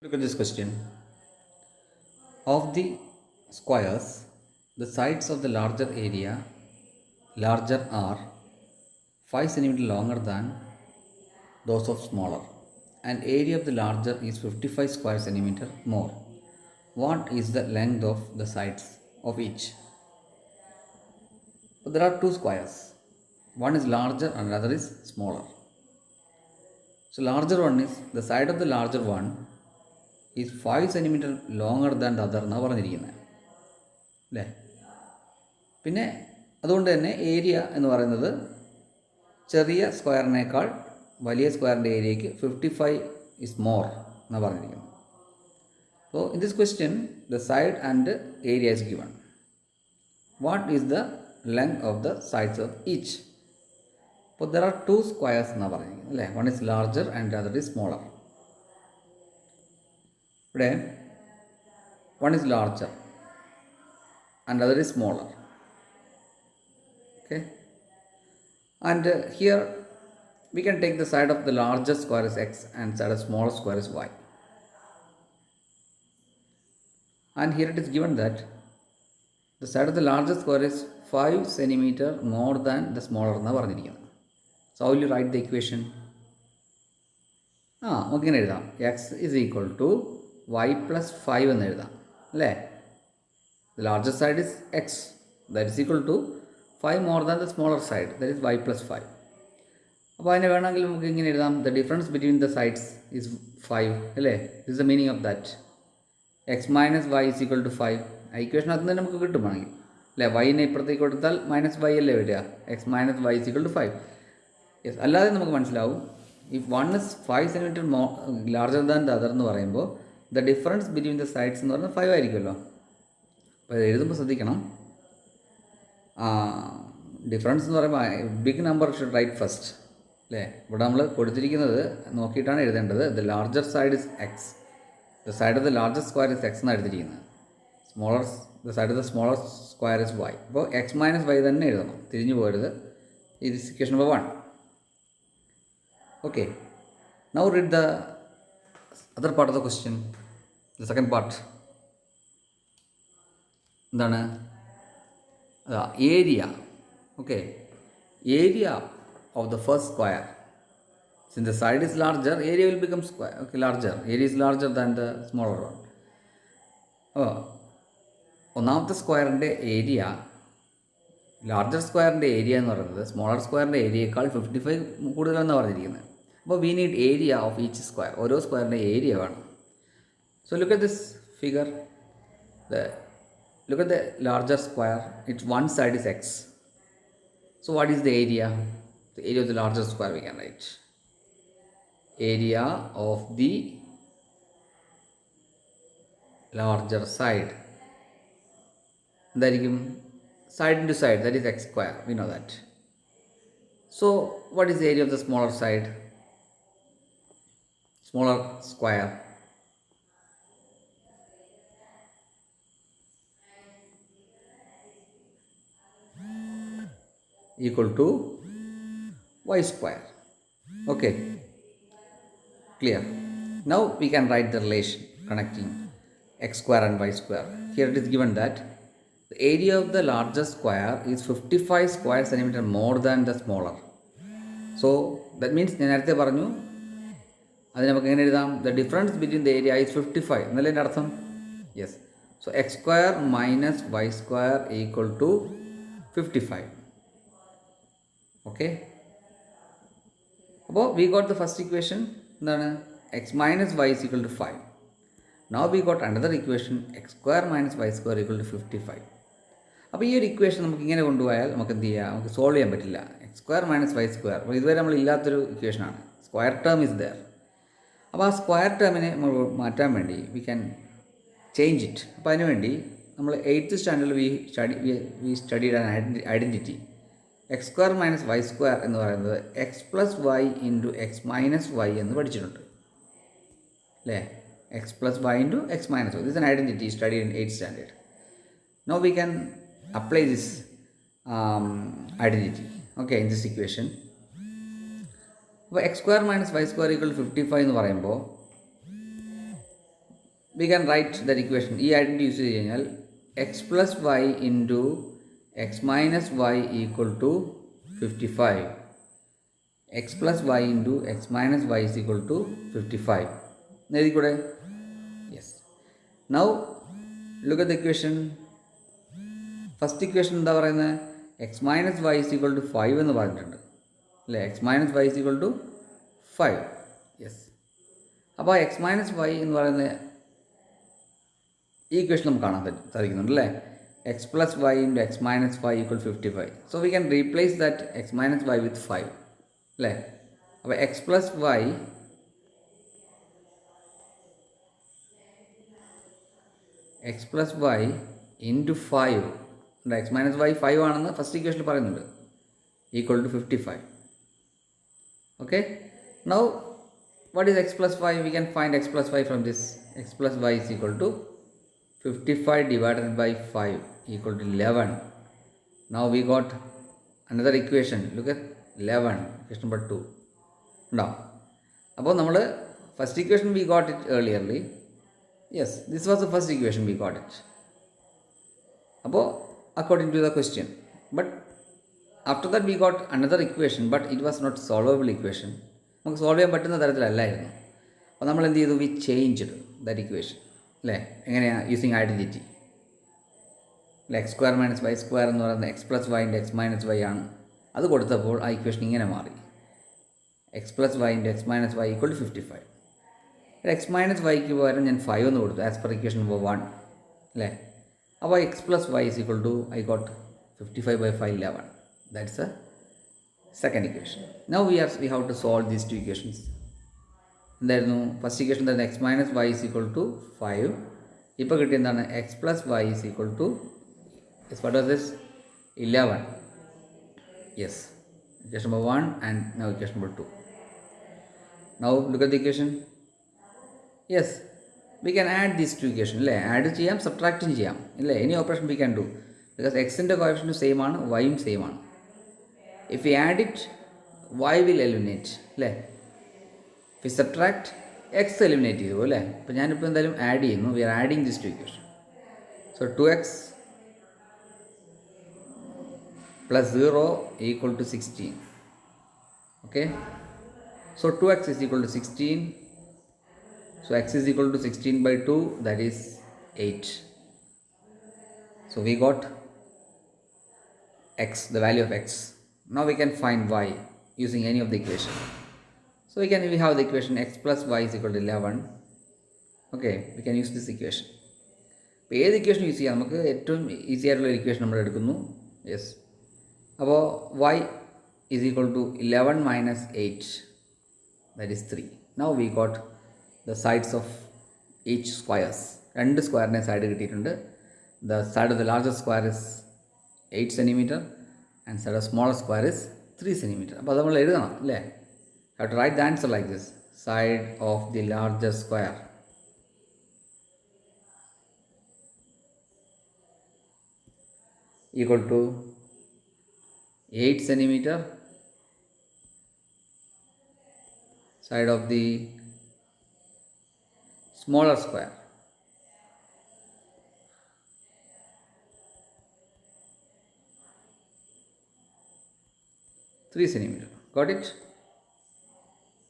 Look at this question. Of the squares, the sides of the larger are 5 centimeter longer than those of smaller, and area of the larger is 55 square centimeter more. What is the length of the sides of each? So there are two squares. One is larger and another is smaller. So larger one is the side of the larger one is 5 centimeter longer than the other എന്നാണ് പറഞ്ഞിരിക്കുന്നത് അല്ലേ. പിന്നെ അതുകൊണ്ട് തന്നെ area എന്ന് പറയുന്നത് ചെറിയ സ്ക്വയറിനേക്കാൾ വലിയ സ്ക്വയറിൻ്റെ ഏരിയയ്ക്ക് 55 ഇസ് മോർ എന്നാണ് പറഞ്ഞിരിക്കുന്നത്. So in this question the side and area is given. What is the length of the sides of each? അപ്പോൾ there are two squares എന്നാണ് പറഞ്ഞിരിക്കുന്നത് അല്ലേ. One is larger and the other is smaller. ഇവിടെ one is larger and other is smaller. Okay, and here we can take the side of the larger square is x and side of smaller square is y, and here it is given that the side of the larger square is 5 centimeter more than the smaller എന്നാണ് പറഞ്ഞിരിക്കുന്നത്. So how will you write the equation? നമുക്ക് ഇങ്ങനെ എഴുതാം, x is equal to y plus 5 എന്ന് എഴുതാം അല്ലേ. The larger side is x, that is equal to 5 more than the smaller side, that is y plus 5. അപ്പോൾ അതിനെ വേണമെങ്കിൽ നമുക്ക് ഇങ്ങനെ എഴുതാം, the difference between the sides is 5 അല്ലേ. This is the meaning of that. x minus y is equal to 5. ആ ഇക്വേഷനകത്ത് നിന്ന് നമുക്ക് കിട്ടുവാണെങ്കിൽ അല്ലേ, വൈനെ ഇപ്പുറത്തേക്ക് കൊടുത്താൽ മൈനസ് വൈ അല്ലേ വരിക, x minus y is equal to 5. Yes, അല്ലാതെ നമുക്ക് മനസ്സിലാവും if one is 5 centimetre larger than the other എന്ന് പറയുമ്പോൾ the difference between the sides എന്ന് പറഞ്ഞാൽ 5 ആയിരിക്കുമല്ലോ. അപ്പോൾ എഴുതുമ്പോൾ ശ്രദ്ധിക്കണം, ഡിഫറൻസ് എന്ന് പറയുമ്പോൾ big number should write first അല്ലേ. ഇവിടെ നമ്മൾ കൊടുത്തിരിക്കുന്നത് നോക്കിയിട്ടാണ് എഴുതേണ്ടത്. The larger side is x, the side of the larger square is x എന്നാണ് എടുത്തിരിക്കുന്നത്. The side of the smaller square is y. അപ്പോൾ എക്സ് മൈനസ് വൈ തന്നെ എഴുതണം, തിരിഞ്ഞു പോരുത്. ഇത് equation number 1. Okay, now read the other part of the question, the second part. എന്താണ് area? Okay, area of the first square, since the side is larger, area will become square. Okay, larger, area is larger than the smaller one. ഒന്നാമത്തെ സ്ക്വയറിൻ്റെ area, larger സ്ക്വയറിൻ്റെ area എന്ന് പറയുന്നത് smaller സ്ക്വയറിൻ്റെ ഏരിയയേക്കാൾ 55 കൂടുതലെന്നാണ് പറഞ്ഞിരിക്കുന്നത്. അപ്പോൾ we need area of each square, ഓരോ സ്ക്വയറിൻ്റെ ഏരിയ വേണം. So look at this figure, look at the larger square, it's one side is X. So what is the area? The area of the larger square we can write area of the larger side. എന്തായിരിക്കും? Side into side, that is x square, we know that. So what is the area of the smaller side, smaller square? Equal to y square. Okay, clear. Now we can write the relation connecting x square and y square. Here it is given that the area of the larger square is 55 square centimeter more than the smaller. So that means ഞാൻ നേരത്തെ പറഞ്ഞു, അത് നമുക്ക് എങ്ങനെ എഴുതാം? The difference between the area is 55 എന്നല്ലേ എൻ്റെ അർത്ഥം? Yes. So x square minus y square equal to 55. Okay, അപ്പോൾ we got the first equation. എന്താണ്? X minus y is equal to 5. Now we got another equation, x square minus y square equal to 55. അപ്പോൾ ഈ ഒരു equation നമുക്ക് ഇങ്ങനെ കൊണ്ടുപോയാൽ നമുക്ക് എന്ത് ചെയ്യാം? നമുക്ക് സോൾവ് ചെയ്യാൻ പറ്റില്ല. X square minus y square, അപ്പോൾ ഇതുവരെ നമ്മൾ ഇല്ലാത്തൊരു ഇക്വേഷനാണ്. Square term is there. അപ്പോൾ ആ സ്ക്വയർ ടേമിനെ നമ്മൾ മാറ്റാൻ വേണ്ടി വി ക്യാൻ ചേഞ്ച് ഇറ്റ്. അപ്പോൾ അതിനുവേണ്ടി നമ്മൾ 8th സ്റ്റാൻഡേർഡിൽ we studied an identity. X square minus y square എന്ന് പറയുന്നത് x plus y into x minus y എന്ന് പഠിച്ചിട്ടുണ്ട് അല്ലേ. x plus y into x minus y. This is an identity studied in 8th standard. Now we can apply this identity, okay, in this equation. അപ്പോൾ x square minus y square equal to 55 എന്ന് പറയുമ്പോൾ we can write that equation. ഈ identity use ചെയ്ത് കഴിഞ്ഞാൽ x plus y into x minus y equal to 55. X plus y into x minus y is equal to 55 എഴുതിക്കൂടെ? Yes. Now look at the equation. First equation എന്താ പറയുന്നത്? X minus y is equal to 5 എന്ന് പറഞ്ഞിട്ടുണ്ട് അല്ലേ? X minus y is equal to 5. Yes. അപ്പോൾ x minus y എന്ന് പറയുന്ന ഈ ഇക്വേഷൻ നമുക്ക് കാണാൻ സാധിക്കുന്നുണ്ട് അല്ലേ? X plus y into x minus 5 equal 55. So we can replace that x minus y with 5 അല്ലേ? അപ്പോൾ x plus y into 5 x minus y 5 ആണെന്ന് ഫസ്റ്റ് ഇക്വേഷനിൽ പറയുന്നുണ്ട്, equal to 55. Okay. Now what is x plus y? We can find x plus y from this. X plus y is equal to 55 divided by 5 equal to 11. Now we got another equation. Look at 11, equation number 2. Now, അപ്പോൾ നമ്മൾ first equation we got it earlierly. Yes, this was the first equation we got it. അപ്പോൾ according to the question. But after that we got another equation, but it was not solvable equation. നമുക്ക് solve ചെയ്യാൻ പറ്റുന്ന തരത്തിലല്ലായിരുന്നു. അപ്പോൾ നമ്മൾ എന്ത് ചെയ്തു? V changed that equation അല്ലേ? എങ്ങനെയാണ്? യൂസിങ് ഐഡൻറ്റിറ്റി അല്ലേ? X square minus y square എന്ന് പറയുന്നത് x plus y into x minus y ആണ്. അത് കൊടുത്തപ്പോൾ ആ ഇക്വേഷൻ ഇങ്ങനെ മാറി. X plus y into x minus y equal to 55. X minus വൈക്ക് പകരം ഞാൻ 5 എന്ന് കൊടുത്തു ആസ് പെർ ഇക്വേഷൻ നമ്പർ 1 അല്ലേ? അപ്പോൾ x plus y is equal to I got 55/5 11. That's a second equation. Now we have to solve these two equations. എന്തായിരുന്നു first equation? തന്നെ x minus y is equal to 5. ഇപ്പോൾ കിട്ടിയ എന്താണ്? X plus y is equal to what was this? 11. Yes. Equation number 1 and now equation number 2. Now look at the equation. Yes, we can add these two equation അല്ലേ? Add ചെയ്യാം, സബ്ട്രാക്റ്റും ചെയ്യാം ഇല്ലേ? Any operation we can do because എക്സിൻ്റെ കോഎഫിഷ്യൻറ്റും same ആണ്, വൈയും same ആണ്. If we add it, y will eliminate അല്ലേ? If we subtract, x eliminate ചെയ്തു അല്ലേ? അപ്പോൾ ഞാനിപ്പോൾ എന്തായാലും ആഡ് ചെയ്യുന്നു. We are adding this to equation. So 2x plus 0 equal to 16. Okay. So 2x is equal to 16. So x is equal to 16 by 2, that is 8. So we got x, the value of x. Now we can find y using any of the equation. So we have the equation x plus y is equal to 11. Okay, we can use this equation. ഇപ്പോൾ ഏത് equation use ചെയ്യാം? നമുക്ക് ഏറ്റവും easy ആയിട്ടുള്ള equation നമ്മൾ എടുക്കുന്നു. Yes. അപ്പോൾ y is equal to 11 minus 8, that is 3. Now we got the sides of each squares. രണ്ട് സ്ക്വയറിനെ സൈഡ് കിട്ടിയിട്ടുണ്ട്. The side of the largest square is 8 centimeter. And side of smaller square is 3 centimeter. അപ്പോൾ അത് നമ്മൾ എഴുതണം അല്ലേ? Have to write the answer like this. Side of the larger square equal to 8 centimeter. Side of the smaller square three centimetre. Got it?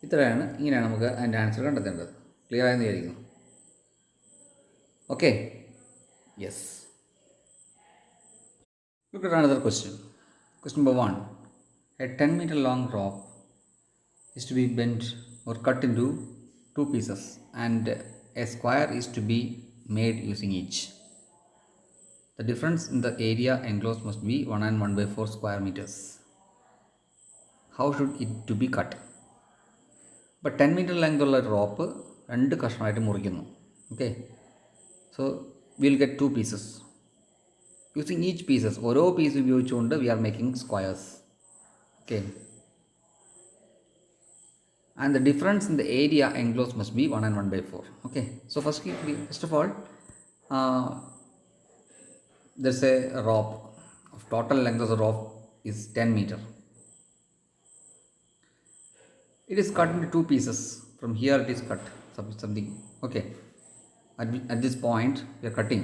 ഇങ്ങനെയാണ് നമുക്ക് അതിൻ്റെ answer കണ്ടെത്തേണ്ടത്. Clear ആയെന്ന് വിചാരിക്കുന്നു. Okay. Yes. Look at another question. Question number 1. A 10-meter long rope is to be bent or cut into 2 pieces and a square is to be made using each. The difference in the area enclosed must be 1 and 1/4 square meters. How should it to be cut? ഇപ്പോൾ 10 metre length ഉള്ള rope 2 കഷ്ണമായിട്ട് മുറിക്കുന്നു. Okay. So will get 2 pieces. Using each pieces, ഓരോ piece ഉപയോഗിച്ചുകൊണ്ട് we are making squares. Okay. And the difference in the area enclose must be 1 and 1/4. Okay. So first of all, there's a rope of total length of the rope is 10 meter. It is cut into 2 pieces. From here it is cut something. Okay. at this point we are cutting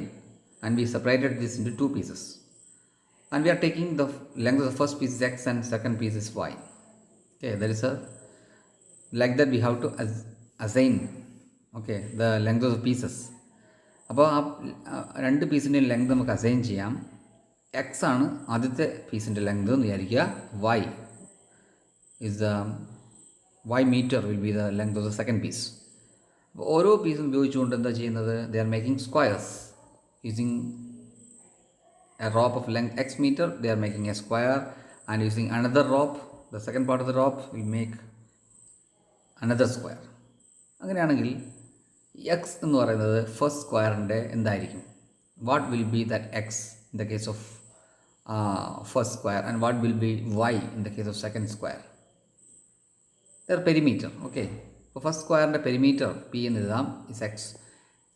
and we separated this into two pieces, and we are taking the length of the first piece is x and second piece is y. Okay, there is a like that we have to assign okay the length of the pieces. അപ്പോൾ രണ്ട് പീസിൻ്റെയും length നമുക്ക് assign ചെയ്യാം. X ആണ് ആദ്യത്തെ പീസിൻ്റെ length എന്ന് വിചാരിക്കുക. Y is the y metre will be the length of the second piece. അപ്പോൾ ഓരോ പീസും ഉപയോഗിച്ചുകൊണ്ട് എന്താ ചെയ്യുന്നത്, they are making squares using a rope of length x meter. They are making a square, and using another rope, the second part of the rope will make another square. അങ്ങനെയാണെങ്കിൽ x എന്ന് പറയുന്നത് first സ്ക്വയറിൻ്റെ എന്തായിരിക്കും, what will be that x in the case of first square and what will be y in the case of second square. Their perimeter. Okay, ഇപ്പോൾ first സ്ക്വയറിൻ്റെ perimeter P എന്ന് എഴുതാം is x.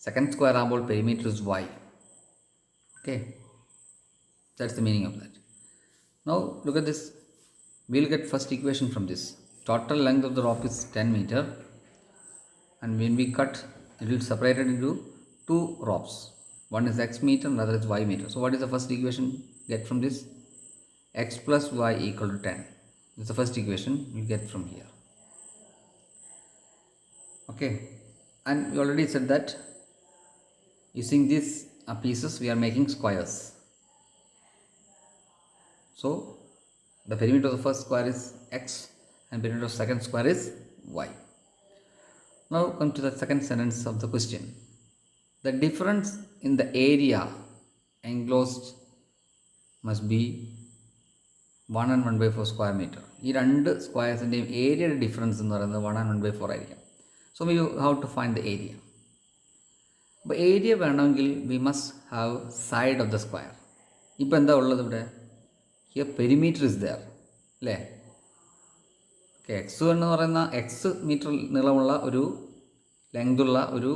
Second square ആകുമ്പോൾ perimeter is y. Okay, that's the meaning of that. Now look at this. We'll get first equation from this. Total length of the rope is 10 meter, and when we cut it will separate it into two ropes. One is x meter and another is y meter. So what is the first equation get from this? X plus y equal to 10. This is the first equation we get from here. Okay, and we already said that using these pieces we are making squares. So the perimeter of the first square is x and perimeter of second square is y. Now come to the second sentence of the question. The difference in the area enclosed must be 1 and 1/4 square meter. ഈ രണ്ട് സ്ക്വയർസിൻ്റെയും ഏരിയയുടെ difference എന്ന് പറയുന്നത് 1 and 1/4 ആയിരിക്കും. So we have to find the area. അപ്പോൾ area വേണമെങ്കിൽ we must have side of the square. ഇപ്പോൾ എന്താ ഉള്ളത് ഇവിടെ? ഹിയർ പെരിമീറ്റർ ഇസ് ദെയർ അല്ലേ? ഓക്കെ, എക്സ് എന്ന് പറയുന്ന എക്സ് മീറ്റർ നീളമുള്ള ഒരു ലെങ്തുള്ള ഒരു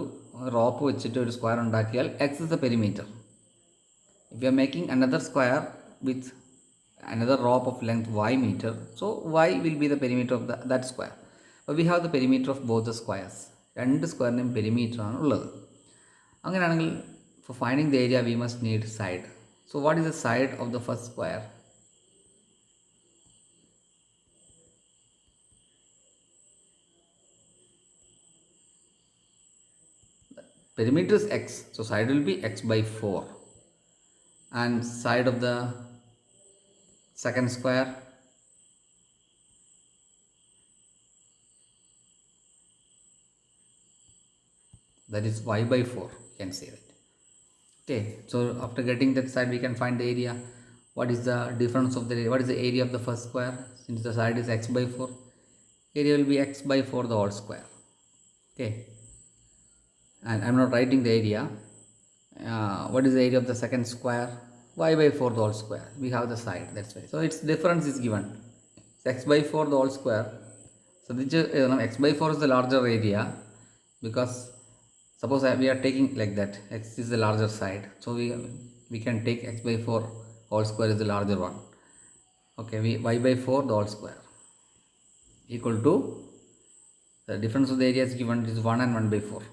റോപ്പ് വെച്ചിട്ട് ഒരു സ്ക്വയർ ഉണ്ടാക്കിയാൽ x is the perimeter. If you are making another square with another rope of length y metre, so y will be the perimeter of that square. അപ്പോൾ we have the perimeter of both the squares. രണ്ട് സ്ക്വയറിൻ്റെയും പെരിമീറ്ററാണ് ഉള്ളത്. അങ്ങനെയാണെങ്കിൽ for finding the area we must need side. So what is the side of the first square? Perimeter is x, so side will be x by 4, and side of the second square that is y by 4, you can say that. Okay, so after getting that side we can find the area. What is the difference of the area? What is the area of the first square? Since the side is x by 4, area will be x by 4 the whole square. Okay, and I am not writing the area. What is the area of the second square? Y by 4 the whole square. We have the side, that's why. So its difference is given. It's x by 4 the whole square. So this x by 4 is the larger area, because suppose we are taking like that, x is the larger side. So we can take x by 4 whole square is the larger one. Okay, y by 4 the whole square equal to the difference of the area is given, is 1 and 1/4.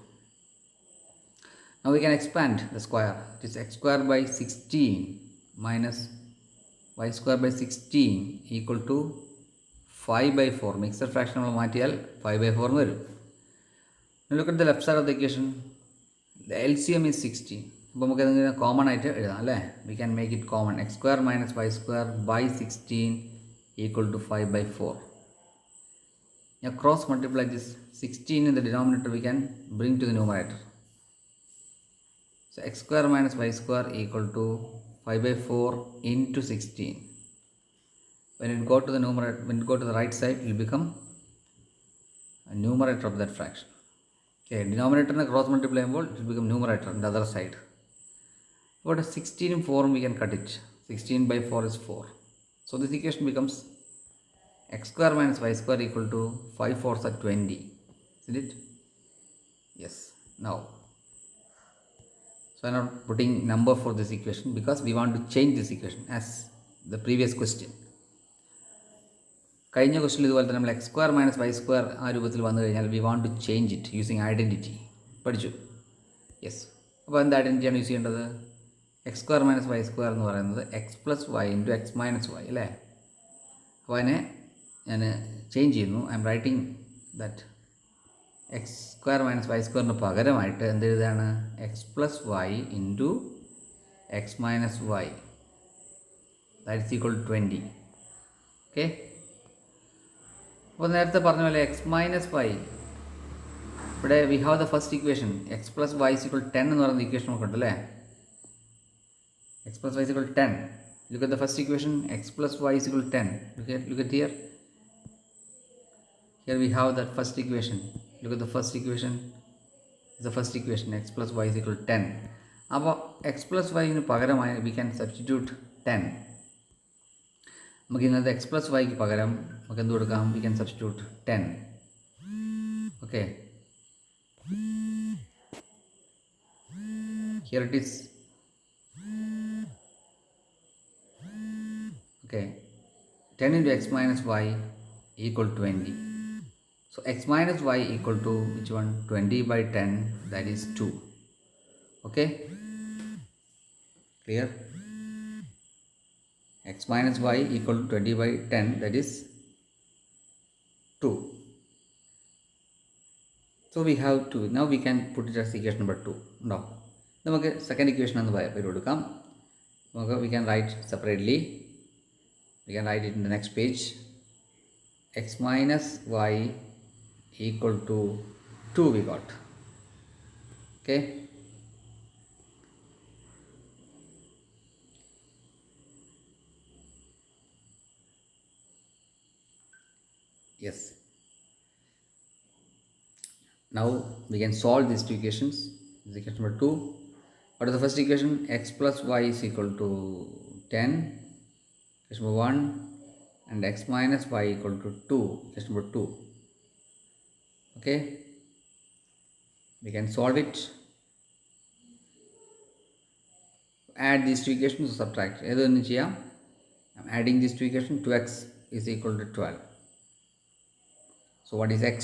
Now we can expand the square. It is x square by 16 minus y square by 16 equal to 5 by 4. Mixed fraction നമ്മൾ മാറ്റിയാൽ 5 by 4 എന്ന് വരും. Now look at the left side of the equation. The LCM is 16. അപ്പോൾ നമുക്ക് അതിങ്ങനെ common ആയിട്ട് എഴുതാം അല്ലേ? We can make it common. X square minus y square by 16 equal to 5 by 4. Now cross multiply this 16 in the denominator, we can bring to the numerator. So x square minus y square equal to 5 by 4 into 16. When it go to the numerator, when it go to the right side, it will become a numerator of that fraction. Okay, denominator and cross multiply it will become numerator on the other side. What is 16 in 4? We can cut it. 16 by 4 is 4. So this equation becomes x square minus y square equal to 5 4s are 20. Isn't it? Yes. Now, so I am not putting number for this equation because we want to change this equation as the previous question. കഴിഞ്ഞ question ഇതുപോലെ തന്നെ നമ്മൾ x square minus y square ആ രൂപത്തിൽ വന്നു കഴിഞ്ഞാൽ we want to change it using identity. പഠിച്ചു yes. അപ്പോൾ എന്ത് ഐഡൻറ്റിറ്റിയാണ് യൂസ് ചെയ്യേണ്ടത്? X square minus y square എന്ന് പറയുന്നത് x plus y into x minus y അല്ലേ? അപ്പോൾ അതിനെ ഞാൻ ചേഞ്ച് ചെയ്യുന്നു. I am writing that x square minus y സ്ക്വയറിന് പകരമായിട്ട് എന്ത് എഴുതാണ്? X plus y into x minus Y that is equal to 20. Okay. അപ്പോൾ നേരത്തെ പറഞ്ഞ പോലെ എക്സ് മൈനസ് വൈ, ഇവിടെ we have the first equation x plus y is equal 10 എന്ന് പറയുന്ന ഇക്വേഷൻ നമുക്ക് ഉണ്ടല്ലേ? X plus y is equal 10. Look at the first equation, x plus y is equal to 10. Look at here. Here we have that first equation. Look at the first equation. The first equation, x plus y is equal to 10. അപ്പോൾ x plus wine പകരമായി we can substitute 10. നമുക്ക് ഇന്നത്തെ X plus വൈക്ക് പകരം നമുക്ക് എന്ത് കൊടുക്കാം? We can substitute 10. Okay. Here it is. Okay, 10 into x minus y equal to 20. So x minus y equal to which one? 20 by 10, that is 2. Okay, clear? X minus y equal to 20 by 10, that is 2. So we have 2. Now we can put it as equation number 2. Now നമുക്ക് second equation എന്ന് പേര് കൊടുക്കാം. നമുക്ക് we can write separately. We can write it in the next page. X minus y equal to 2 we got. Okay. Yes. Now we can solve these two equations. This is equation number 2. What is the first equation? X plus y is equal to 10. Equation number 1, and x minus y equal to 2. Equation number 2. Okay. We can solve it. Add these two equations or subtract. I am adding these two equations. 2x is equal to 12. So what is x?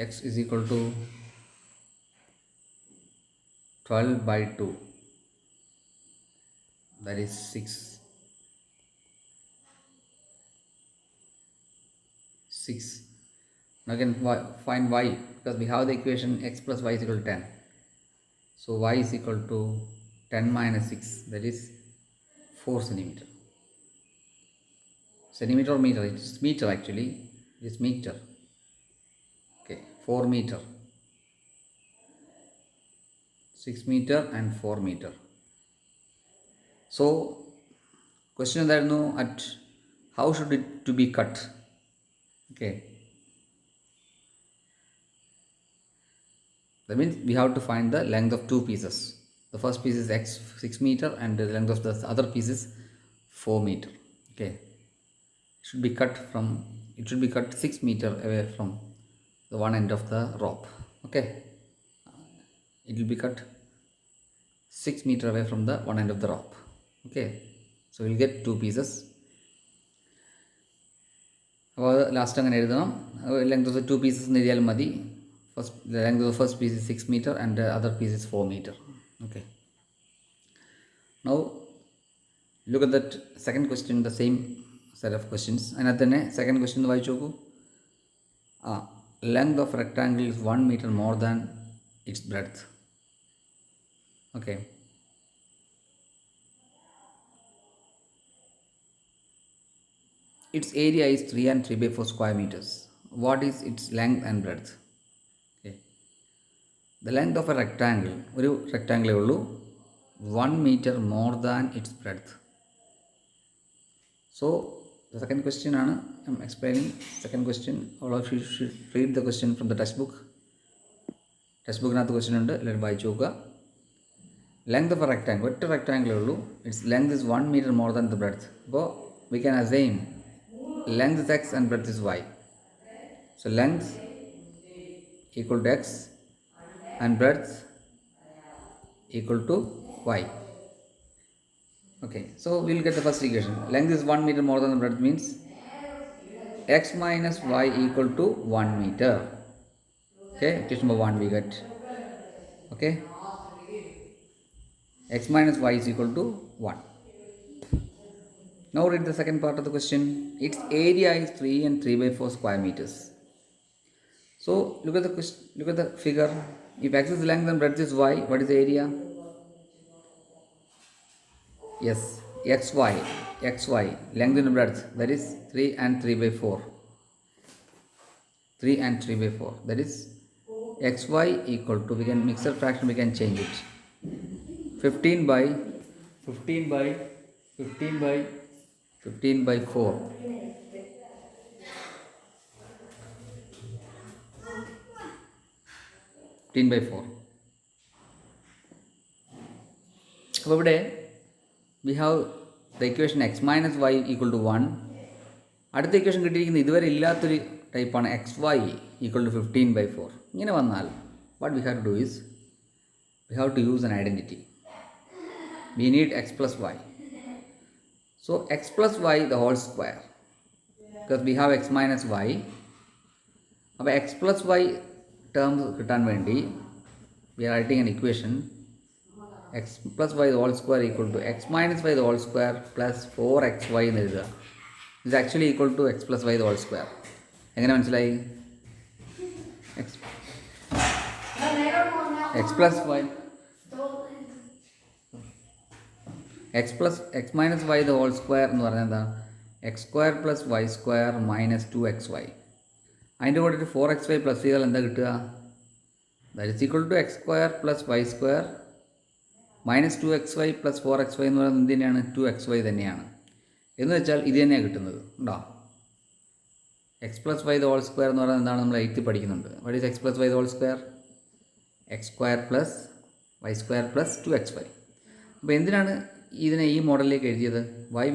X is equal to 12 by 2, that is 6. 6. Now again find y, because we have the equation x plus y is equal to 10. So y is equal to 10 minus 6, that is 4 centimeter. Centimeter or meter? It is meter actually. It is meter. Okay, 4 meter. 6 meter and 4 meter. So question എന്തായിരുന്നു? At how should it to be cut? Okay, that means we have to find the length of two pieces. The first piece is x 6 meter and the length of the other piece is 4 meter. Okay, it should be cut 6 meter away from the one end of the rope. Okay, it will be cut 6 meter away from the one end of the rope. Okay, so we'll get two pieces. അപ്പോൾ last അങ്ങനെ എഴുതണം. Length of the two pieces എന്ന് എഴുതിയാലും മതി. The length of the first piece is 6 meter and the other piece is 4 meter. Okay, now look at that second question, the same set of questions. അതിനകത്ത് തന്നെ second question ഒന്ന് വായിച്ചു നോക്കൂ. Length of rectangle is 1 meter more than its breadth. Okay, its area is 3 and 3 by 4 square meters. What is its length and breadth? Okay, the length of a rectangle, ഒരു റെക്ടാങ്കിളേ ഉള്ളൂ, 1 meter more than its breadth. So the second question ആണ് I'm explaining. Second question, all of you should read the question from the textbook. ടെക്സ്റ്റ്ബുക്കിനകത്ത് question ഉണ്ട്, എല്ലാവരും വായിച്ചു നോക്കുക. Length of A rectangle, ഒറ്റ റെക്ടാങ്കിളേ ഉള്ളൂ, its length is 1 meter more than the breadth. അപ്പോൾ we can assume length is x and breadth is y. So length equal to x and breadth equal to y. Okay, so we'll get the first equation. Length is 1 meter more than the breadth means x minus y equal to 1 meter. Okay, equation number 1 we get. Okay, x minus y is equal to 1. Now read the second part of the question. Its area is 3 and 3 by 4 square meters. So look at the question, look at the figure. If x is length and breadth is y, what is the area? Yes, xy, length and breadth, that is 3 and 3 by 4. 3 and 3 by 4, that is xy equal to, we can mixed fraction, we can change it. 15 by 15 by 15 by 15 by 4. 15 by 4. അപ്പോൾ ഇവിടെ we have the equation x minus y equal to 1. അടുത്ത equation കിട്ടിയിരിക്കുന്നത് ഇതുവരെ ഇല്ലാത്തൊരു ടൈപ്പാണ് x y equal to 15 by 4. ഇങ്ങനെ വന്നാൽ what we have to do is we have to use an identity. We need x plus y. So x plus y the whole square, because we have x minus y. അപ്പോൾ x plus y terms കിട്ടാൻ വേണ്ടി we are writing an equation x plus y the whole square equal to x minus y the whole square plus 4xy എന്ന് എഴുതുക. ഇത് actually equal to x plus y the whole square. എങ്ങനെ മനസ്സിലായി? X plus y x minus y the whole square എന്ന് പറഞ്ഞാൽ എന്താ? X square plus y square minus 2xy. അതിൻ്റെ കൂടെ 4xy പ്ലസ് ചെയ്താൽ എന്താ കിട്ടുക? That is equal to x square plus y square minus 2xy plus 4xy എന്ന് പറയുന്നത് എന്ത് തന്നെയാണ്? 2xy തന്നെയാണ്. എന്ന് വെച്ചാൽ ഇത് തന്നെയാണ് കിട്ടുന്നത്. ഉണ്ടോ? X plus y the whole square എന്ന് പറയുന്നത് എന്താണ്? നമ്മൾ 8th പഠിക്കുന്നുണ്ട്. What is x plus y the whole square? X square plus y square plus 2xy. അപ്പോൾ എന്തിനാണ് ഇതിനെ ഈ മോഡലിലേക്ക് എഴുതിയത്? Why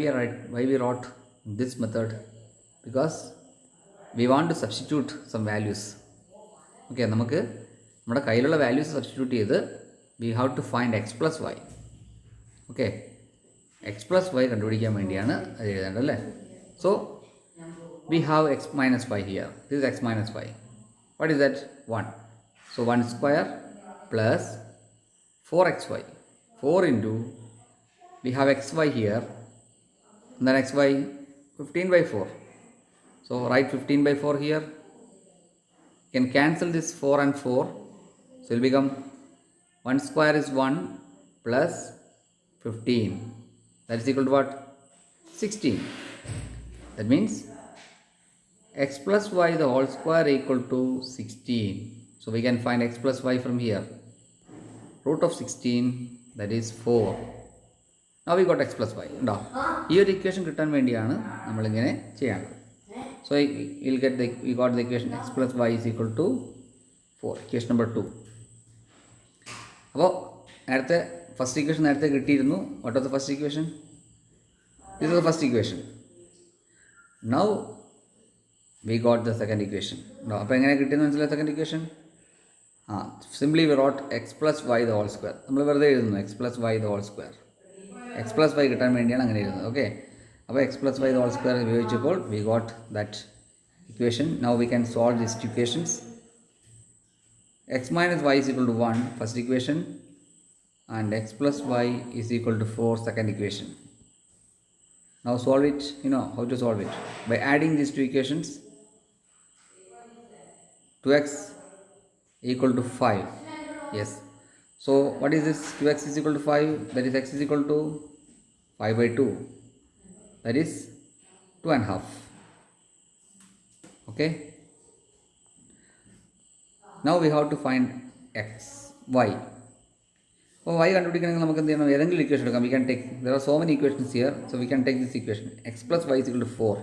we wrote this method? Because we want to substitute some values. Okay, നമുക്ക് നമ്മുടെ കയ്യിലുള്ള വാല്യൂസ് സബ്സ്റ്റിറ്റ്യൂട്ട് ചെയ്ത് we have to find x plus y. Okay, x plus y കണ്ടുപിടിക്കാൻ വേണ്ടിയാണ് അത് എഴുതേണ്ടത് അല്ലേ? So we have x minus y here. This x minus y. What is that? 1. So 1 square plus 4xy. 4 into we have x y here. എന്താണ് x y? 15 by 4. So write 15 by 4 here. You can cancel this 4 and 4. So it will become 1 square is 1 plus 15. That is equal to what? 16. That means x plus y the whole square equal to 16. So we can find x plus y from here. Root of 16, that is 4. Now we got x plus y. ഈ ഒരു equation കിട്ടാൻ വേണ്ടിയാണ് നമ്മളിങ്ങനെ ചെയ്യേണ്ടത്. So we got the equation x plus y is equal to 4. Equation number 2. അപ്പോൾ നേരത്തെ first equation നേരത്തെ കിട്ടിയിരുന്നു. What was the first equation? This is the first equation. Now we got the second equation. അപ്പോൾ എങ്ങനെ കിട്ടിയെന്ന് മനസ്സിലായി second equation? Simply we wrote x plus y the whole square. നമ്മൾ വെറുതെ എഴുതുന്നു x plus y the whole square. X plus y കിട്ടാൻ വേണ്ടിയാണ് അങ്ങനെ എഴുതുന്നത്. ഓക്കെ, അപ്പോൾ x plus y the whole square ഉപയോഗിച്ചപ്പോൾ we got that equation. Now we can solve these equations. x minus y is equal to 1, first equation, and x plus y is equal to 4, second equation. Now solve it. You know how to solve it by adding these two equations. 2x equal to 5. Yes. So what is this? 2x is equal to 5. That is x is equal to 5 by 2. That is 2.5. Okay. Now we have to find x, y. അപ്പോൾ y കണ്ടുപിടിക്കണമെങ്കിൽ നമുക്ക് എന്ത് ചെയ്യണം? ഏതെങ്കിലും equation എടുക്കാം. We can take, there are so many equations here. So we can take this equation x plus y is equal to 4.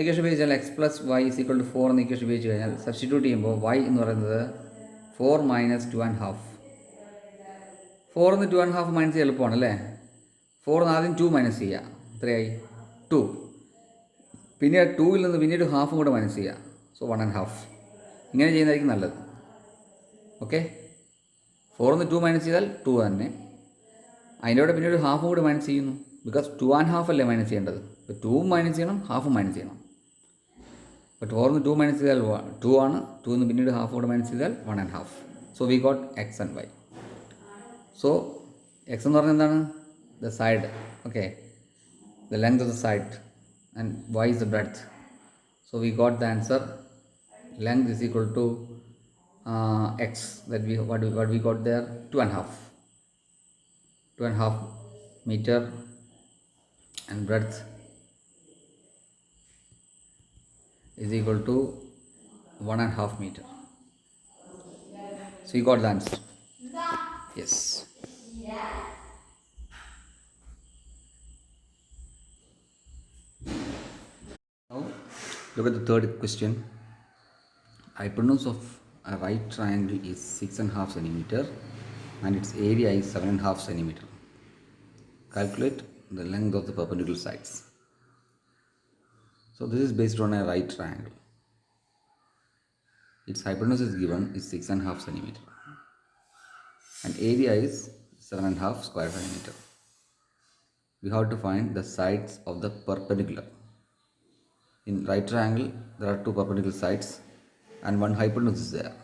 Equation ഉപയോഗിച്ചാൽ x plus y is equal to 4 എന്ന equation ഉപയോഗിച്ച് കഴിഞ്ഞാൽ സബ്സ്റ്റിറ്റ്യൂട്ട് ചെയ്യുമ്പോൾ y എന്ന് പറയുന്നത് 4 minus 2.5. 4 എന്ന് 2.5 minus ചെയ്യാൻ എളുപ്പമാണ് അല്ലേ? 4 ആദ്യം 2 മൈനസ് ചെയ്യുക. എത്രയായി? 2. പിന്നീട് 2ൽ നിന്ന് പിന്നീട് ഹാഫും കൂടെ മൈനസ് ചെയ്യുക. സോ 1.5. ഇങ്ങനെ ചെയ്യുന്നതായിരിക്കും നല്ലത്. ഓക്കെ, 4 നിന്ന് 2 മൈനസ് ചെയ്താൽ 2 തന്നെ. അതിൻ്റെ കൂടെ പിന്നീട് ഹാഫും കൂടി മൈനസ് ചെയ്യുന്നു. ബിക്കോസ് 2.5 അല്ലേ മൈനസ് ചെയ്യേണ്ടത്. ഇപ്പോൾ 2 മൈനസ് ചെയ്യണം, ഹാഫും മൈനസ് ചെയ്യണം. But 4 2 minus 2 ആണ് 2 പിന്നീട് ഹാഫ് കൂടെ മൈനസ് ചെയ്താൽ 1.5. So we got x and y. So x എന്ന് പറഞ്ഞാൽ എന്താണ്? The side, okay, the length of the side, and y is the breadth. So we got the answer, length is equal to x, that what we got there, 2.5 meter, and breadth is equal to 1.5 meter. So you got the answer. Yes. Now look at the third question. Hypotenuse of a right triangle is 6.5 centimeter and its area is 7.5 centimeter. Calculate the length of the perpendicular sides. So this is based on a right triangle. Its hypotenuse is given is 6.5 centimeter and area is 7.5 square centimeter. We have to find the sides of the perpendicular. In right triangle there are two perpendicular sides and one hypotenuse is there.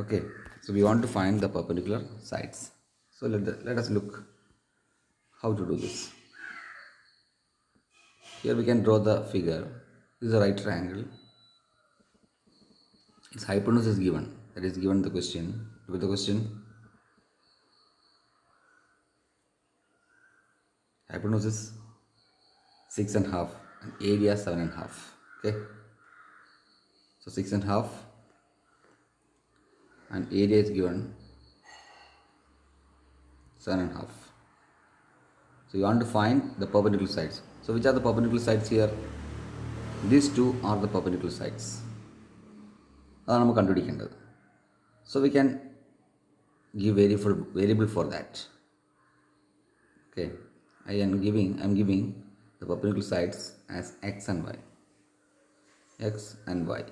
Okay, so we want to find the perpendicular sides. So let us look how to do this. Here we can draw the figure. This is a right triangle. Its hypotenuse is given. That is given the question. With the question, hypotenuse is 6.5 and area 7.5. Okay, so 6.5 and area is given 7.5. So you want to find the perpendicular sides. So which are the perpendicular sides here? These two are the perpendicular sides. അതാണ് നമുക്ക് കണ്ടുപിടിക്കേണ്ടത്. So we can give variable for that. Okay, I am giving the perpendicular sides as x and y. X and y.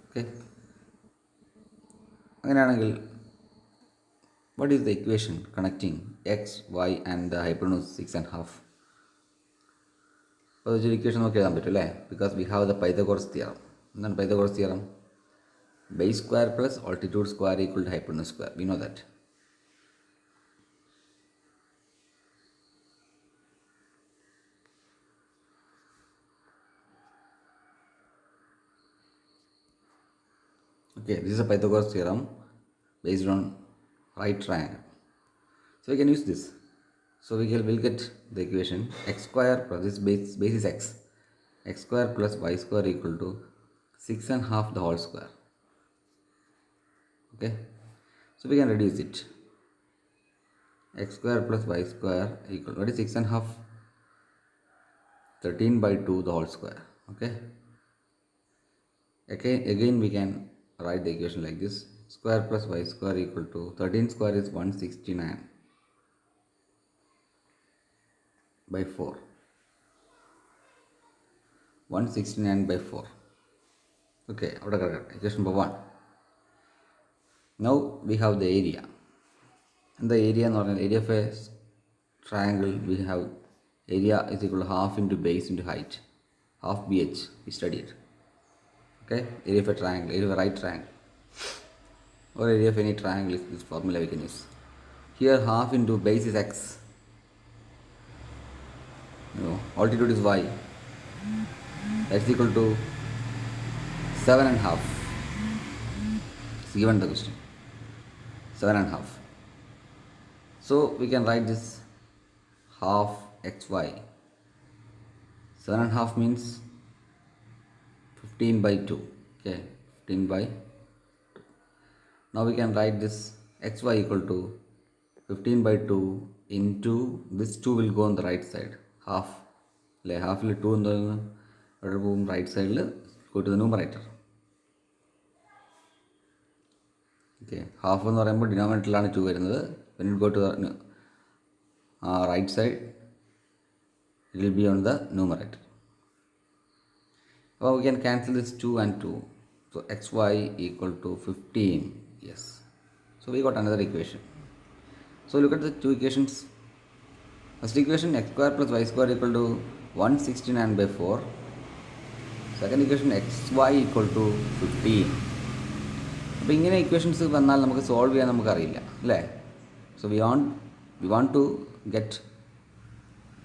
Okay. അങ്ങനെയാണെങ്കിൽ what is the equation connecting x, y and the hypotenuse 6.5? അപ്പോൾ ഇതൊരു equation നമുക്ക് എഴുതാൻ പറ്റും അല്ലേ? Because we have the Pythagoras theorem. എന്താണ് Pythagoras theorem? Base square plus altitude square equal to hypotenuse square. We know that. Okay, this is a Pythagoras theorem based on right triangle. So we can use this. So we'll get the equation x square plus this base is x. X square plus y square equal to 6.5 the whole square. Okay, so we can reduce it. X square plus y square equal, what is 6.5? 13/2 the whole square. Okay, again we can write the equation like this. Square plus y square equal to 13 square is 169/4. 169/4. Okay, equation number 1. Now we have the area. And the area of a triangle, we have area is equal to half into base into height. Half BH, we studied. Okay, area of a triangle, area of a right triangle, or area of any triangle is this formula we can use. Here half into base is x. Altitude is y. That's equal to 7.5. It's given the question. 7.5. So we can write this half xy. 7.5 means 15/2. Okay, 15/2. Now we can write this xy equal to 15/2 into this 2 will go on the right side. Half. Half 2 on the right side, go to the numerator. Okay, half എന്ന് പറയുമ്പോൾ ഡിനോമിനേറ്ററിലാണ് 2 വരുന്നത്. When you go to the right side, it will be on the numerator. Well, we can cancel this 2 and 2. So xy equal to 15. Yes. So we got another equation. So look at the two equations. First equation, x square plus y square equal to 169/4. Second equation x y equal to 15. അപ്പോൾ ഇങ്ങനെ equations വന്നാൽ നമുക്ക് solve ചെയ്യാൻ നമുക്കറിയില്ല അല്ലേ. So we want to get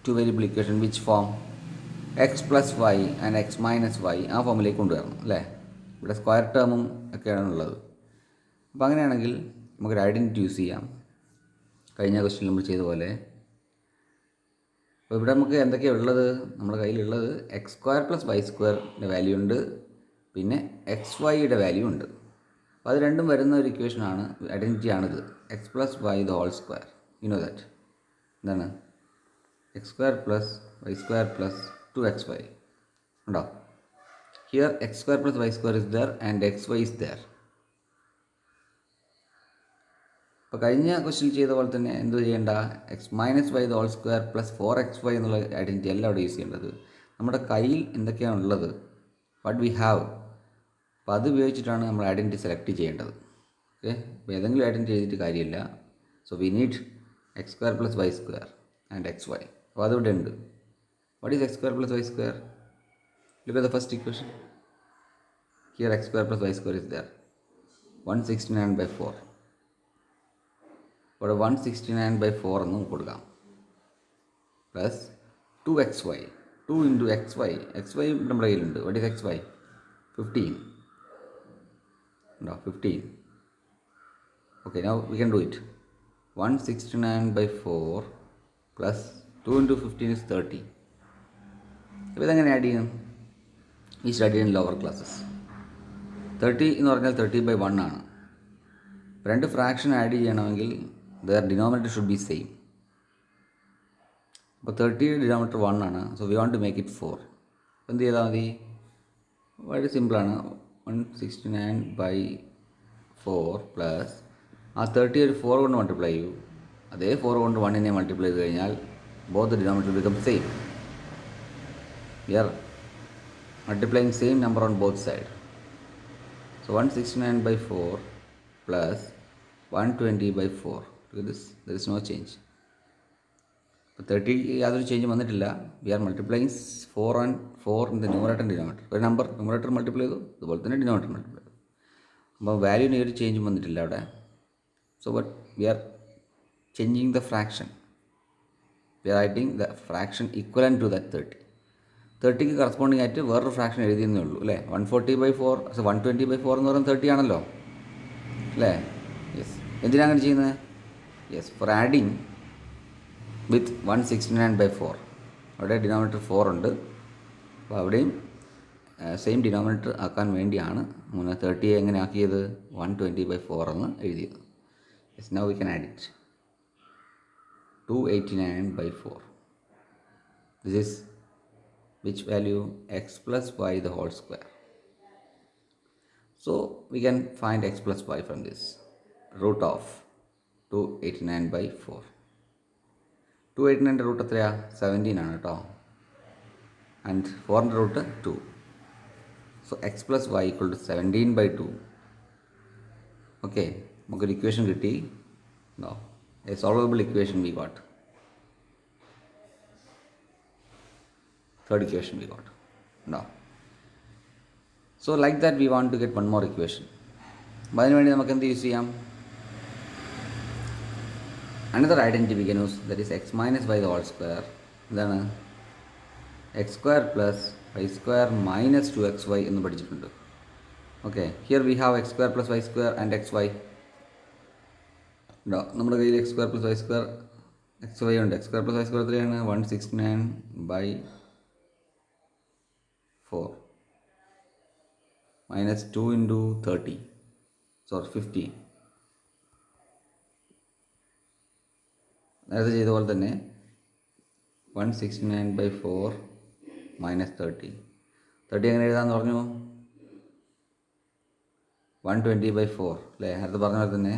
to variable equation which form x plus y and x minus y ആ ഫോമിലേക്ക് കൊണ്ടുവരണം അല്ലേ. ഇവിടെ സ്ക്വയർ ടേമും ഒക്കെയാണ് ഉള്ളത്. അപ്പോൾ അങ്ങനെയാണെങ്കിൽ നമുക്കൊരു ഐഡൻറ്റിറ്റി യൂസ് ചെയ്യാം, കഴിഞ്ഞ ക്വസ്റ്റ്യൻ നമ്മൾ ചെയ്ത പോലെ. അപ്പോൾ ഇവിടെ നമുക്ക് എന്തൊക്കെയാണ് ഉള്ളത്, നമ്മുടെ കയ്യിലുള്ളത് എക്സ് സ്ക്വയർ പ്ലസ് വൈ സ്ക്വയറിൻ്റെ വാല്യൂ ഉണ്ട്, പിന്നെ എക്സ് വൈയുടെ വാല്യൂ ഉണ്ട്. അപ്പോൾ അത് രണ്ടും വരുന്ന ഒരു ഇക്വേഷനാണ്, ഐഡൻറ്റിറ്റിയാണിത്. X plus y the whole square, you know that. എന്താണ് x square plus y square plus 2xy ഉണ്ടോ. Here x square plus y square is there and x y is there. അപ്പോൾ കഴിഞ്ഞ ക്വസ്റ്റ്യൻ ചെയ്ത പോലെ തന്നെ എന്ത് ചെയ്യേണ്ട, x minus y the whole square plus 4xy എന്നുള്ള ഐഡൻറ്റിറ്റി അല്ല അവിടെ യൂസ് ചെയ്യേണ്ടത്. നമ്മുടെ കയ്യിൽ എന്തൊക്കെയാണ് ഉള്ളത്, വാട്ട് വി ഹാവ്, അപ്പോൾ അത് ഉപയോഗിച്ചിട്ടാണ് നമ്മൾ ഐഡൻറ്റിറ്റി സെലക്ട് ചെയ്യേണ്ടത്. ഓക്കെ, അപ്പോൾ ഏതെങ്കിലും ഐഡൻറ്റിറ്റി എഴുതിയിട്ട് കാര്യമില്ല. So we need x square plus y square and x y. അപ്പോൾ അതിവിടെ ഉണ്ട്. What is x square plus y square? Look at the first equation. Here x square plus y square is there. 169 by 4. ഇവിടെ 169 by 4 എന്നും കൊടുക്കാം. Plus 2xy. 2 into xy. xy നമ്മുടെ കയ്യിലുണ്ട്. What is xy? 15. ഉണ്ടോ 15. Okay, now we can do it. 169 by 4 plus 2 into 15 is 30. അപ്പോൾ ഇതെങ്ങനെ add ചെയ്യും, ഈ സ്റ്റഡി ഇൻ ലോവർ ക്ലാസ്സസ്. 30 എന്ന് പറഞ്ഞാൽ 30/1 ആണ്. രണ്ട് ഫ്രാക്ഷൻ ആഡ് ചെയ്യണമെങ്കിൽ their denominator should be same. അപ്പോൾ 30 ഡിനോമിനേറ്റർ 1 ആണ്. So we want to make it 4. അപ്പോൾ എന്ത് ചെയ്താൽ മതി, വളരെ സിമ്പിളാണ്. 169/4 പ്ലസ് ആ 30 ഒരു 4 കൊണ്ട് മൾട്ടിപ്ലൈ ചെയ്യൂ. അതേ 4 കൊണ്ട് 1നെ മൾട്ടിപ്ലൈ ചെയ്ത് കഴിഞ്ഞാൽ both denominator become same. We are multiplying same number on both sides. So 169 by 4 plus 120 by 4. Look at this, there is no change. അപ്പോൾ 30 യാതൊരു ചേഞ്ച് വന്നിട്ടില്ല. We are multiplying 4 and 4 in the numerator and denominator. ഒരു number numerator multiply ചെയ്തു, അതുപോലെ തന്നെ denominator multiply ചെയ്തു. അപ്പോൾ വാല്യൂന് ഒരു ചേഞ്ചും വന്നിട്ടില്ല അവിടെ. So but we are changing the fraction. We are writing the fraction equivalent to that 30. 30ക്ക് കറസ്പോണ്ടിങ് ആയിട്ട് വേറൊരു ഫ്രാക്ഷൻ എഴുതിയെന്നേ ഉള്ളൂ അല്ലേ. 140/4 120/4 എന്ന് പറയുന്നത് 30 ആണല്ലോ അല്ലേ. യെസ്, എന്തിനാണ് അങ്ങനെ ചെയ്യുന്നത്, യെസ് ഫോർ ആഡിങ് വിത്ത് 169/4. അവിടെ ഡിനോമിനേറ്റർ 4 ഉണ്ട്. അപ്പോൾ അവിടെയും സെയിം ഡിനോമിനേറ്റർ ആക്കാൻ വേണ്ടിയാണ് 30 എങ്ങനെ ആക്കിയത്, 120/4 എന്ന് എഴുതിയത്. Yes, now we can add it. 289/4. This is which value, x plus y the whole square. So we can find x plus y from this. Root of 289/4. 289 root എത്രയാ, 17 ആണ് കേട്ടോ. And 4 root 2. So x plus y equal to 17/2. Okay, നമുക്കൊരു equation കിട്ടി. No, a solvable equation we got. Third equation we got. Now, so like that we want to get one more equation. അപ്പോൾ അതിന് വേണ്ടി നമുക്ക് എന്ത് use ചെയ്യാം, another identity we can use, that is x minus y the whole square. എന്താണ്, x square plus y square minus 2xy എന്ന് പഠിച്ചിട്ടുണ്ട്. Okay, here we have x square plus y square and x y ഉണ്ടോ. നമ്മുടെ കയ്യിൽ x square plus y square x y ഉണ്ട്. X square plus y square എത്രയാണ്, 169/4 minus 2 into 30, sorry 50. നേരത്തെ ചെയ്ത പോലെ തന്നെ 169/4 minus 30 എങ്ങനെ എഴുതാമെന്ന് പറഞ്ഞു, 120/4 അല്ലേ. നേരത്തെ പറഞ്ഞ പോലെ തന്നെ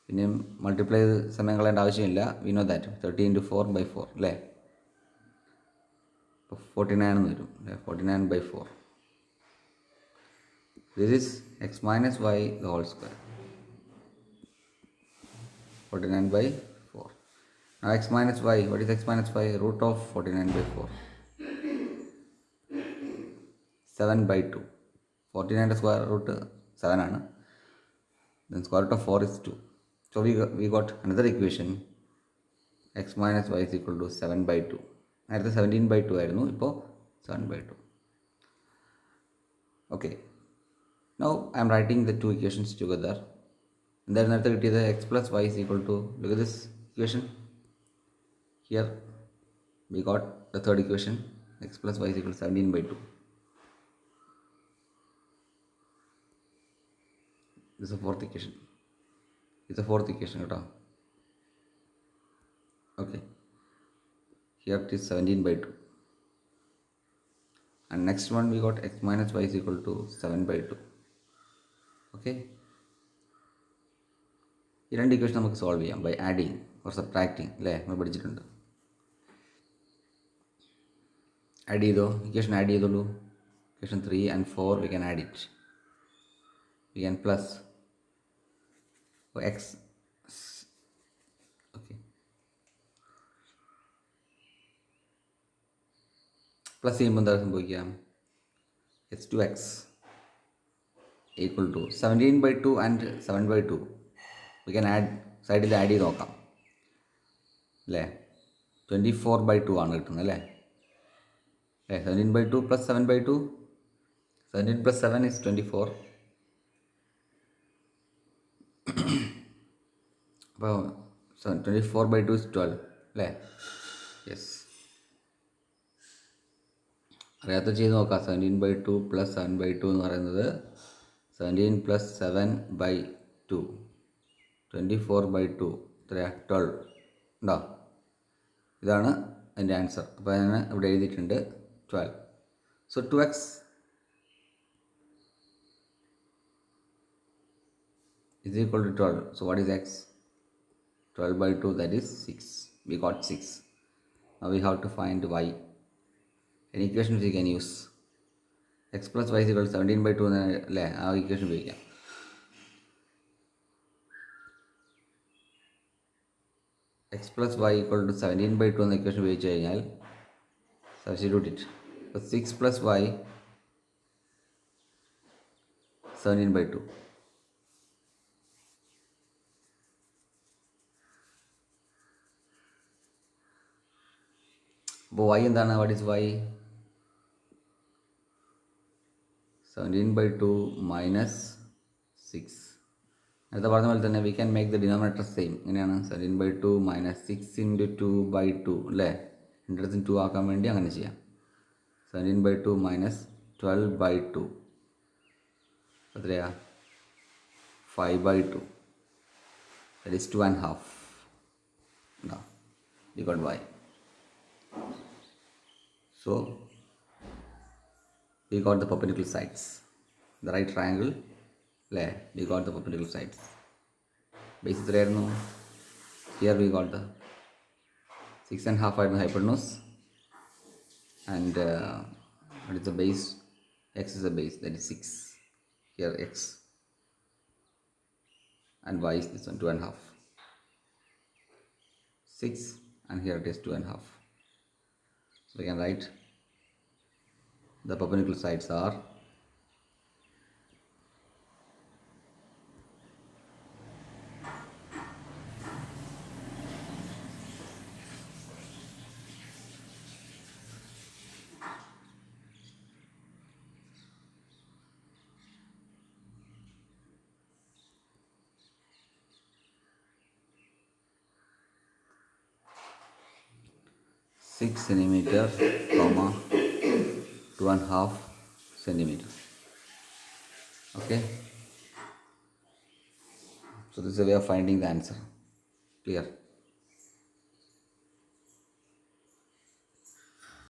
പിന്നെയും മൾട്ടിപ്ലൈ ചെയ്ത് സമയം കളയേണ്ട ആവശ്യമില്ല. വി നോ ദാറ്റ് 30 into 4/4 അല്ലേ. 49 എന്ന് വരും അല്ലേ, 49/4. This is x minus y the whole square, 49/4. Now x minus y, what is x minus y? Root of 49/4. 7/2. 49 square root 7 ആണ്. Then square root of 4 is 2. So we got another equation, x minus y is equal to 7/2. നേരത്തെ 17/2 ആയിരുന്നു, ഇപ്പോൾ 7/2. Okay. Now I am writing the two equations together. എന്തായിരുന്നു നേരത്തെ കിട്ടിയത്? x plus y is equal to, look at this equation. Here we got the third equation, x plus y is equal to 17/2. This is the fourth equation. It's the fourth equation. Okay. Here it is 17/2. And next one we got x minus y is equal to 7/2. Okay. ഈ രണ്ട് equation നമുക്ക് solve ചെയ്യാം by adding or subtracting അല്ലേ, നമ്മൾ പഠിച്ചിട്ടുണ്ട്. Add ചെയ്തോ, equation add ചെയ്തോളൂ. Equation 3 and 4 we can add it. We can plus x. Okay. Plus ചെയ്യുമ്പോൾ എന്താ സംഭവിക്കാം? it's 2x equal to 17/2 and 7/2. we can add, സൈഡിൽ ആഡ് ചെയ്ത് നോക്കാം അല്ലേ. 24/2 ആണ് കിട്ടുന്നത് അല്ലേ. 17/2 plus 7/2. 17 plus 7 is 24. അപ്പോൾ 24/2 is 12 അല്ലേ. യെസ്, അറിയാത്ത ചെയ്ത് നോക്കാം. 17/2 plus 7/2 എന്ന് പറയുന്നത് 17 plus 7/2, 24/2 എത്രയാ? 12 ഉണ്ടോ? ഇതാണ് അതിൻ്റെ ആൻസർ. അപ്പോൾ ഞാൻ ഇവിടെ എഴുതിയിട്ടുണ്ട് 12. So 2x is equal to 12. So what is x? 12/2, that is 6. We got 6. Now we have to find y. Any equation we can use. x plus y is equal to 17/2 അല്ലേ, ആ equation ഉപയോഗിക്കാം. x plus y equal to 17/2 എന്ന equation ഉപയോഗിച്ച് കഴിഞ്ഞാൽ substitute it. അപ്പോൾ 6 plus y 17/2. അപ്പോൾ y എന്താണ്? What is y? 17/2 minus 6. നേരത്തെ പറഞ്ഞ പോലെ തന്നെ we can make the denominator same. ഇങ്ങനെയാണ് 17/2 minus 6 into 2/2 അല്ലേ. എൻ്റെ അടുത്ത് 2 ആക്കാൻ വേണ്ടി അങ്ങനെ ചെയ്യാം. 17/2 minus 12/2 എത്രയാ? 5/2. that is 2.5. No, we got y. So we got the perpendicular sides, the right triangle അല്ലേ. we got the perpendicular sides. Base എത്രയായിരുന്നു? here we got the 6.5 ആയിരുന്നു hypotenuse, and what is the base? x is the base, that is 6. here x, and y is this one, 2.5. 6 and here it is 2.5. So we can write the perpendicular sides are 6 centimeter, 2.5 centimeter. Okay, so this is a way of finding the answer. Clear?